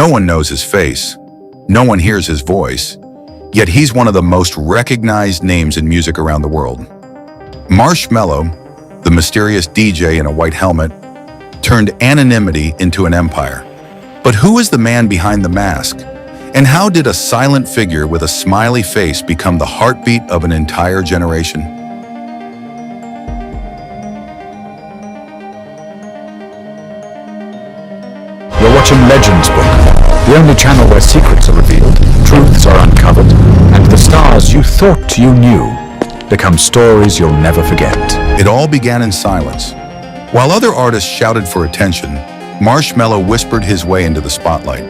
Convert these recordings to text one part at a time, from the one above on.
No one knows his face. No one hears his voice. Yet he's one of the most recognized names in music around the world. Marshmello, the mysterious DJ in a white helmet, turned anonymity into an empire. But who is the man behind the mask? And how did a silent figure with a smiley face become the heartbeat of an entire generation? You're watching Legends Book, the only channel where secrets are revealed, truths are uncovered, and the stars you thought you knew become stories you'll never forget. It all began in silence. While other artists shouted for attention, Marshmello whispered his way into the spotlight.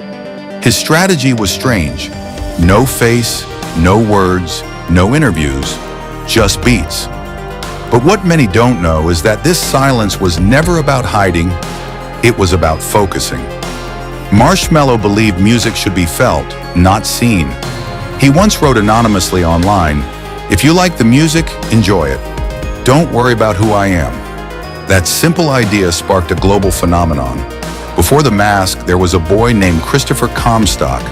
His strategy was strange. No face, no words, no interviews, just beats. But what many don't know is that this silence was never about hiding, it was about focusing. Marshmello believed music should be felt, not seen. He once wrote anonymously online, "If you like the music, enjoy it. Don't worry about who I am." That simple idea sparked a global phenomenon. Before the mask, there was a boy named Christopher Comstock,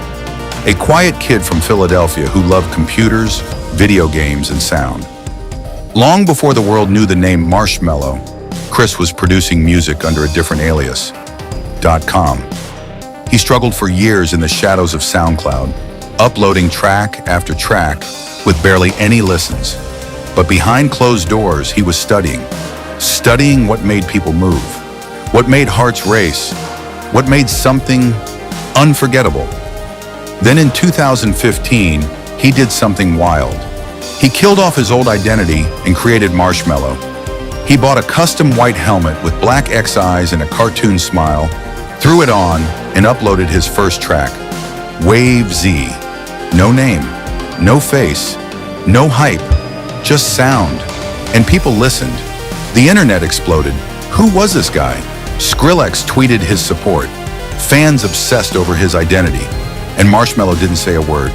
a quiet kid from Philadelphia who loved computers, video games, and sound. Long before the world knew the name Marshmello, Chris was producing music under a different alias, .com. He struggled for years in the shadows of SoundCloud, uploading track after track with barely any listens. But behind closed doors, he was studying what made people move, what made hearts race, what made something unforgettable. Then in 2015, he did something wild. He killed off his old identity and created Marshmello. He bought a custom white helmet with black X eyes and a cartoon smile, threw it on, and uploaded his first track, Wave Z. No name, no face, no hype, just sound. And people listened. The internet exploded. Who was this guy? Skrillex tweeted his support. Fans obsessed over his identity. And Marshmello didn't say a word.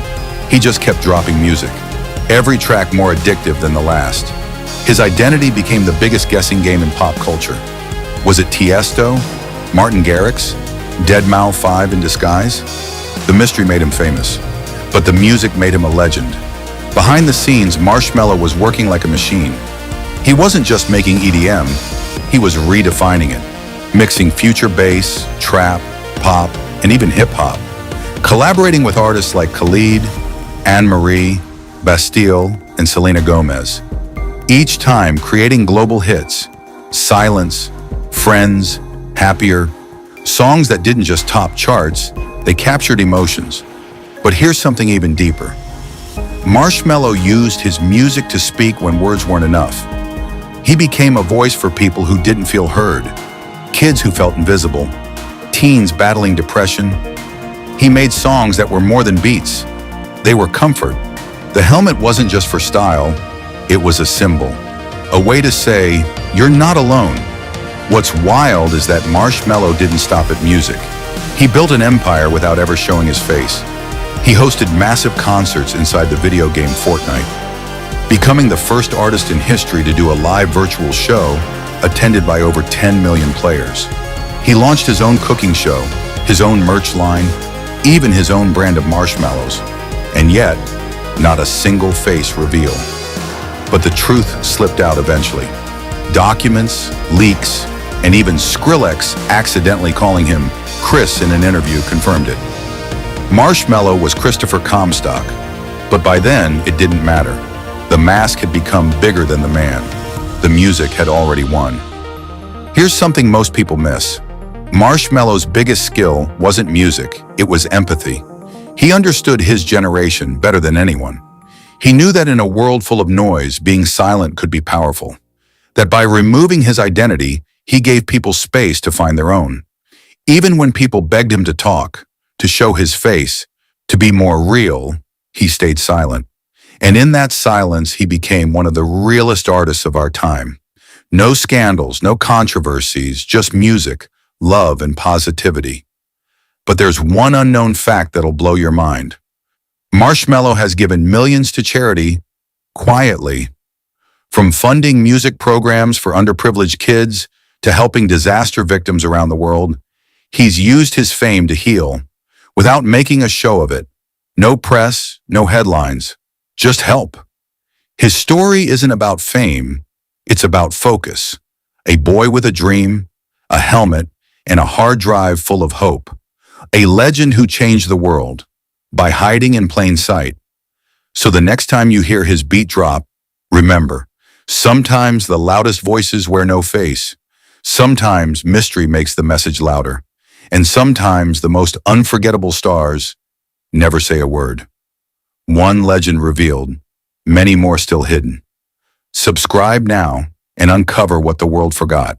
He just kept dropping music. Every track more addictive than the last. His identity became the biggest guessing game in pop culture. Was it Tiesto? Martin Garrix? Deadmau 5 in disguise? The mystery made him famous. But the music made him a legend. Behind the scenes, Marshmello was working like a machine. He wasn't just making EDM, he was redefining it. Mixing future bass, trap, pop, and even hip-hop. Collaborating with artists like Khalid, Anne-Marie, Bastille, and Selena Gomez. Each time creating global hits, Silence, Friends, Happier, songs that didn't just top charts, they captured emotions. But here's something even deeper. Marshmello used his music to speak when words weren't enough. He became a voice for people who didn't feel heard, kids who felt invisible, teens battling depression. He made songs that were more than beats. They were comfort. The helmet wasn't just for style, it was a symbol. A way to say, you're not alone. What's wild is that Marshmello didn't stop at music. He built an empire without ever showing his face. He hosted massive concerts inside the video game Fortnite, becoming the first artist in history to do a live virtual show attended by over 10 million players. He launched his own cooking show, his own merch line, even his own brand of marshmallows. And yet, not a single face revealed. But the truth slipped out eventually. Documents, leaks, and even Skrillex accidentally calling him Chris in an interview confirmed it. Marshmello was Christopher Comstock, but by then it didn't matter. The mask had become bigger than the man. The music had already won. Here's something most people miss. Marshmello's biggest skill wasn't music, it was empathy. He understood his generation better than anyone. He knew that in a world full of noise, being silent could be powerful. That by removing his identity, he gave people space to find their own. Even when people begged him to talk, to show his face, to be more real, he stayed silent. And in that silence, he became one of the realest artists of our time. No scandals, no controversies, just music, love, and positivity. But there's one unknown fact that'll blow your mind. Marshmello has given millions to charity, quietly. From funding music programs for underprivileged kids to helping disaster victims around the world, he's used his fame to heal. without making a show of it. No press, no headlines, just help. His story isn't about fame, it's about focus. A boy with a dream, a helmet, and a hard drive full of hope. A legend who changed the world by hiding in plain sight. So the next time you hear his beat drop, remember, sometimes the loudest voices wear no face. Sometimes mystery makes the message louder. And sometimes the most unforgettable stars never say a word. One legend revealed, many more still hidden. Subscribe now and uncover what the world forgot.